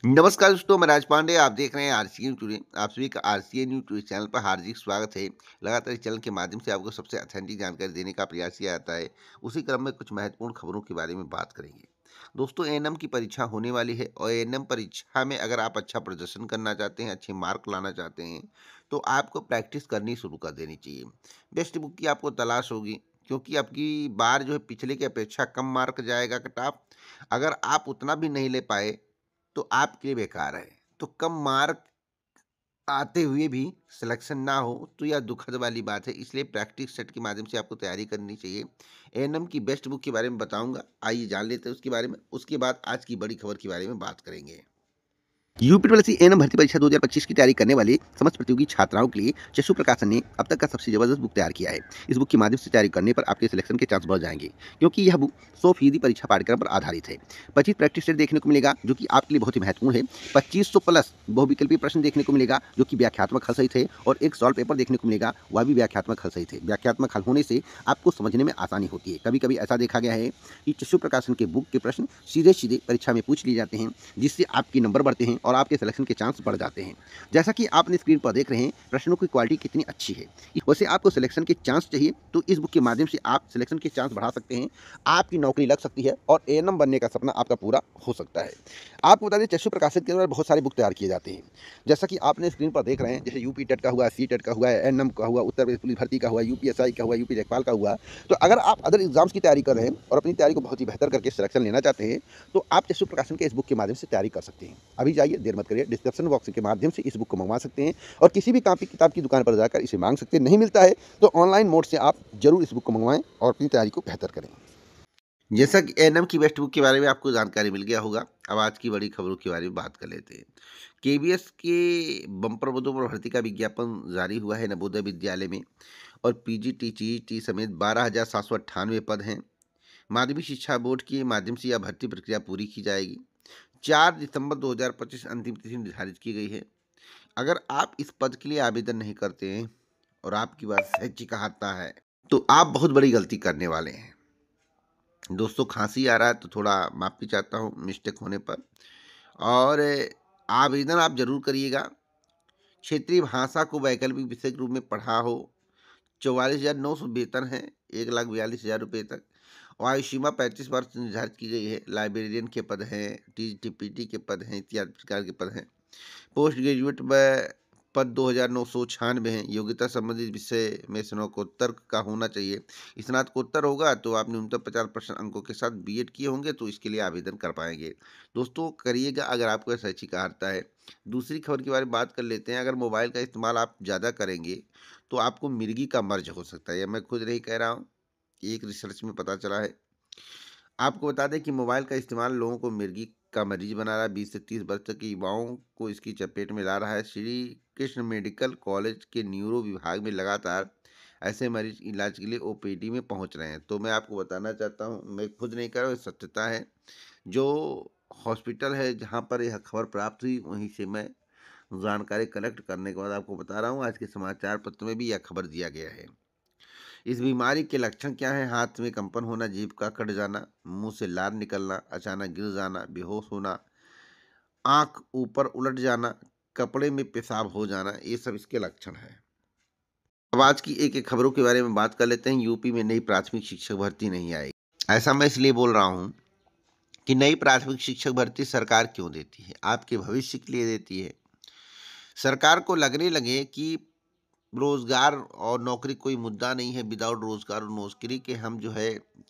नमस्कार दोस्तों, मैं राज पांडे। आप देख रहे हैं आरसीए न्यूज़ टुडे। आप सभी का आरसीए न्यूज़ टुडे चैनल पर हार्दिक स्वागत है। लगातार इस चैनल के माध्यम से आपको सबसे ऑथेंटिक जानकारी देने का प्रयास किया जाता है। उसी क्रम में कुछ महत्वपूर्ण खबरों के बारे में बात करेंगे। दोस्तों, एएनएम की परीक्षा होने वाली है और एएनएम परीक्षा में अगर आप अच्छा प्रदर्शन करना चाहते हैं, अच्छे मार्क लाना चाहते हैं, तो आपको प्रैक्टिस करनी शुरू कर देनी चाहिए। बेस्ट बुक की आपको तलाश होगी, क्योंकि आपकी बार जो है पिछले की अपेक्षा कम मार्क जाएगा कट ऑफ। अगर आप उतना भी नहीं ले पाए तो आपके लिए बेकार है। तो कम मार्क आते हुए भी सिलेक्शन ना हो तो यह दुखद वाली बात है। इसलिए प्रैक्टिस सेट के माध्यम से आपको तैयारी करनी चाहिए। एएनएम की बेस्ट बुक के बारे में बताऊंगा, आइए जान लेते हैं उसके बारे में। उसके बाद आज की बड़ी खबर के बारे में बात करेंगे। यूपीपीएससी एएनएम भर्ती परीक्षा 2025 की तैयारी करने वाली समस्त प्रतियोगी छात्राओं के लिए चक्षु प्रकाशन ने अब तक का सबसे जबरदस्त बुक तैयार किया है। इस बुक के माध्यम से तैयारी करने पर आपके सिलेक्शन के चांस बढ़ जाएंगे, क्योंकि यह बुक 100% परीक्षा पाठ्यक्रम पर आधारित है। 25 प्रैक्टिस सेट देखने को मिलेगा, जो कि आपके लिए बहुत ही महत्वपूर्ण है। 2500 प्लस बहुविकल्पीय प्रश्न देखने को मिलेगा, जो कि व्याख्यात्मक हल सहित है, और एक सॉल्व पेपर देखने को मिलेगा, वह भी व्याख्यात्मक हल सहित है। व्याख्यात्मक हल होने से आपको समझने में आसानी होती है। कभी कभी ऐसा देखा गया है कि चक्षु प्रकाशन के बुक के प्रश्न सीधे सीधे परीक्षा में पूछ लिए जाते हैं, जिससे आपके नंबर बढ़ते हैं और आपके सिलेक्शन के चांस बढ़ जाते हैं। जैसा कि आपने स्क्रीन पर देख रहे हैं, प्रश्नों की क्वालिटी कितनी अच्छी है। वैसे आपको सिलेक्शन के चांस चाहिए तो इस बुक के माध्यम से आप सिलेक्शन के चांस बढ़ा सकते हैं। आपकी नौकरी लग सकती है और एएनएम बनने का सपना आपका पूरा हो सकता है। आपको बता दें, चक्षु प्रकाशित के द्वारा बहुत सारे बुक तैयार किए जाते हैं। जैसा कि आपने स्क्रीन पर देख रहे हैं, जैसे यूपी टेट का हुआ, सी टेट का हुआ, एएनएम का हुआ, उत्तर प्रदेश पुलिस भर्ती का हुआ, यूपीएसआई का हुआ, यूपी लेखपाल का हुआ। तो अगर आप अदर एग्जाम्स की तैयारी कर रहे हैं और अपनी तैयारी को बहुत ही बेहतर करके सिलेक्शन लेना चाहते हैं, तो आप चक्षु प्रकाशन के इस बुक के माध्यम से तैयारी कर सकते हैं। अभी जाइए, देर मत करिए, डिस्क्रिप्शन बॉक्स के माध्यम से इस बुक को मंगवा सकते हैं और किसी भी कॉपी किताब की दुकान पर जाकर इसे मांग सकते हैं। नहीं मिलता है तो ऑनलाइन मोड से आप जरूर इस बुक को मंगवाएं और अपनी तैयारी को बेहतर करें। जैसा कि एएनएम की बेस्ट बुक के बारे में आपको जानकारी मिल गया होगा, अब आज की बड़ी खबरों के बारे में बात कर लेते हैं। केवीएस के बम्पर पदों पर भर्ती का विज्ञापन जारी हुआ है नवोदय विद्यालय में, और पीजीटी टीईटी समेत 12,798 पद हैं। माध्यमिक शिक्षा बोर्ड के माध्यम से यह भर्ती प्रक्रिया पूरी की जाएगी। 4 दिसंबर 2025 अंतिम तिथि निर्धारित की गई है। अगर आप इस पद के लिए आवेदन नहीं करते हैं और आपकी बात शैक्षिक आता है, तो आप बहुत बड़ी गलती करने वाले हैं। दोस्तों, खांसी आ रहा है तो थोड़ा माफ़ी चाहता हूँ मिस्टेक होने पर। और आवेदन आप जरूर करिएगा। क्षेत्रीय भाषा को वैकल्पिक विषय के रूप में पढ़ा हो। 44,900 वेतन है, 1,42,000 रुपये तक। और आयु सीमा 35 वर्ष निर्धारित की गई है। लाइब्रेरियन के पद हैं, टीटीपीटी के पद हैं, इत्यादि प्रकार के पद हैं। पोस्ट ग्रेजुएट में पद 2,996 हैं। योग्यता संबंधित विषय में स्नातकोत्तर का होना चाहिए। स्नातकोत्तर होगा तो आप न्यूनतम 50% अंकों के साथ बीएड किए होंगे, तो इसके लिए आवेदन कर पाएंगे। दोस्तों, करिएगा अगर आपको शैक्षिक अर्हता है। दूसरी खबर के बारे में बात कर लेते हैं। अगर मोबाइल का इस्तेमाल आप ज़्यादा करेंगे तो आपको मिर्गी का मर्ज हो सकता है। यह मैं खुद नहीं कह रहा हूँ, एक रिसर्च में पता चला है। आपको बता दें कि मोबाइल का इस्तेमाल लोगों को मिर्गी का मरीज बना रहा है। 20 से 30 वर्ष तक के युवाओं को इसकी चपेट में ला रहा है। श्री कृष्ण मेडिकल कॉलेज के न्यूरो विभाग में लगातार ऐसे मरीज इलाज के लिए ओपीडी में पहुंच रहे हैं। तो मैं आपको बताना चाहता हूं, मैं खुद नहीं कर रहा हूं, ये सत्यता है। जो हॉस्पिटल है जहां पर यह खबर प्राप्त हुई, वहीं से मैं जानकारी कलेक्ट करने के बाद आपको बता रहा हूँ। आज के समाचार पत्र में भी यह खबर दिया गया है। इस बीमारी के लक्षण क्या हैं? हाथ में कंपन होना, जीभ का कट जाना, मुंह से लार निकलना, अचानक गिर जाना, बेहोश होना, आंख ऊपर उलट जाना, कपड़े में पेशाब हो जाना, ये सब इसके लक्षण हैं। अब आज की एक एक खबरों के बारे में बात कर लेते हैं। यूपी में नई प्राथमिक शिक्षक भर्ती नहीं आई। ऐसा मैं इसलिए बोल रहा हूँ कि नई प्राथमिक शिक्षक भर्ती सरकार क्यों देती है? आपके भविष्य के लिए देती है। सरकार को लगने लगे कि रोजगार और नौकरी कोई मुद्दा नहीं है। विदाउट रोजगार और नौकरी के हम जो है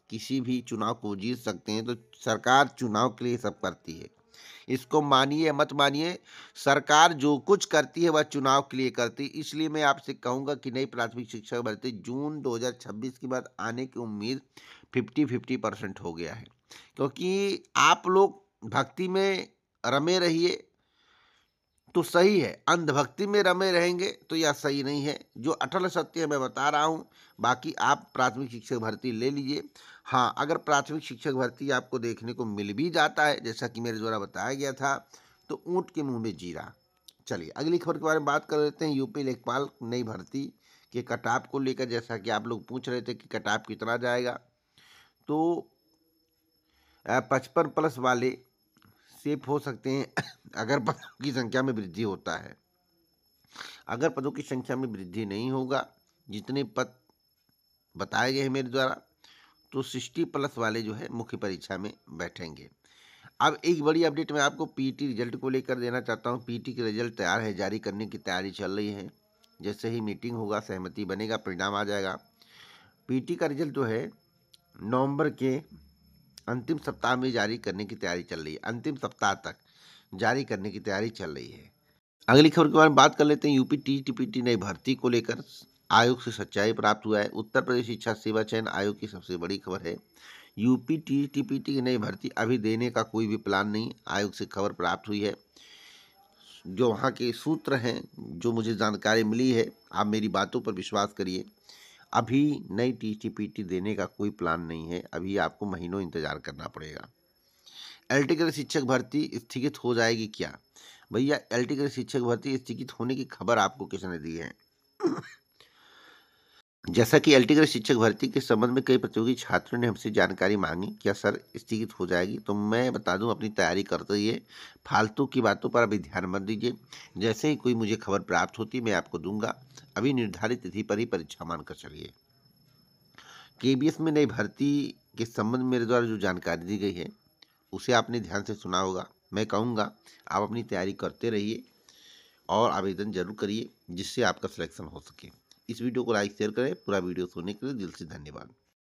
किसी भी चुनाव को जीत सकते हैं। तो सरकार चुनाव के लिए सब करती है। इसको मानिए या मत मानिए, सरकार जो कुछ करती है वह चुनाव के लिए करती है। इसलिए मैं आपसे कहूंगा कि नई प्राथमिक शिक्षा भर्ती जून 2026 के बाद आने की उम्मीद 50-50% हो गया है। क्योंकि आप लोग भक्ति में रमे रहिए तो सही है, अंधभक्ति में रमे रहेंगे तो यह सही नहीं है। जो अटल सत्य है मैं बता रहा हूँ। बाकी आप प्राथमिक शिक्षक भर्ती ले लीजिए। हाँ, अगर प्राथमिक शिक्षक भर्ती आपको देखने को मिल भी जाता है, जैसा कि मेरे द्वारा बताया गया था, तो ऊँट के मुंह में जीरा। चलिए अगली खबर के बारे में बात कर लेते हैं। यूपी लेखपाल नई भर्ती के कटाप को लेकर, जैसा कि आप लोग पूछ रहे थे कि कटाप कितना जाएगा, तो 55 प्लस वाले सेफ हो सकते हैं अगर पदों की संख्या में वृद्धि होता है। अगर पदों की संख्या में वृद्धि नहीं होगा, जितने पद बताए गए हैं मेरे द्वारा, तो 60 प्लस वाले जो है मुख्य परीक्षा में बैठेंगे। अब एक बड़ी अपडेट मैं आपको पीटी रिजल्ट को लेकर देना चाहता हूँ। पीटी की रिजल्ट तैयार है, जारी करने की तैयारी चल रही है। जैसे ही मीटिंग होगा, सहमति बनेगा, परिणाम आ जाएगा। पीटी का रिजल्ट जो है नवंबर के अंतिम सप्ताह में जारी करने की तैयारी चल रही है। अंतिम सप्ताह तक जारी करने की तैयारी चल रही है। अगली खबर के बारे में बात कर लेते हैं। यूपी टीटीपीटी नई भर्ती को लेकर आयोग से सच्चाई प्राप्त हुआ है। उत्तर प्रदेश शिक्षा सेवा चयन आयोग की सबसे बड़ी खबर है। यूपी टीटीपीटी की नई भर्ती अभी देने का कोई भी प्लान नहीं, आयोग से खबर प्राप्त हुई है। जो वहाँ के सूत्र हैं, जो मुझे जानकारी मिली है, आप मेरी बातों पर विश्वास करिए, अभी नई टीटीपीटी देने का कोई प्लान नहीं है। अभी आपको महीनों इंतजार करना पड़ेगा। एलटी ग्रेड शिक्षक भर्ती स्थगित हो जाएगी क्या? भैया, एलटी ग्रेड शिक्षक भर्ती स्थगित होने की खबर आपको किसने दी है? जैसा कि एलटी ग्रेड शिक्षक भर्ती के संबंध में कई प्रतियोगी छात्रों ने हमसे जानकारी मांगी, क्या सर स्थगित हो जाएगी? तो मैं बता दूं, अपनी तैयारी करते रहिए, फालतू की बातों पर अभी ध्यान मत दीजिए। जैसे ही कोई मुझे खबर प्राप्त होती मैं आपको दूंगा। अभी निर्धारित तिथि पर ही परीक्षा मानकर चलिए। केबीएस में नई भर्ती के संबंध में मेरे द्वारा जो जानकारी दी गई है, उसे आपने ध्यान से सुना होगा। मैं कहूँगा आप अपनी तैयारी करते रहिए और आवेदन जरूर करिए, जिससे आपका सिलेक्शन हो सके। इस वीडियो को लाइक शेयर करें। पूरा वीडियो सुनने के लिए दिल से धन्यवाद।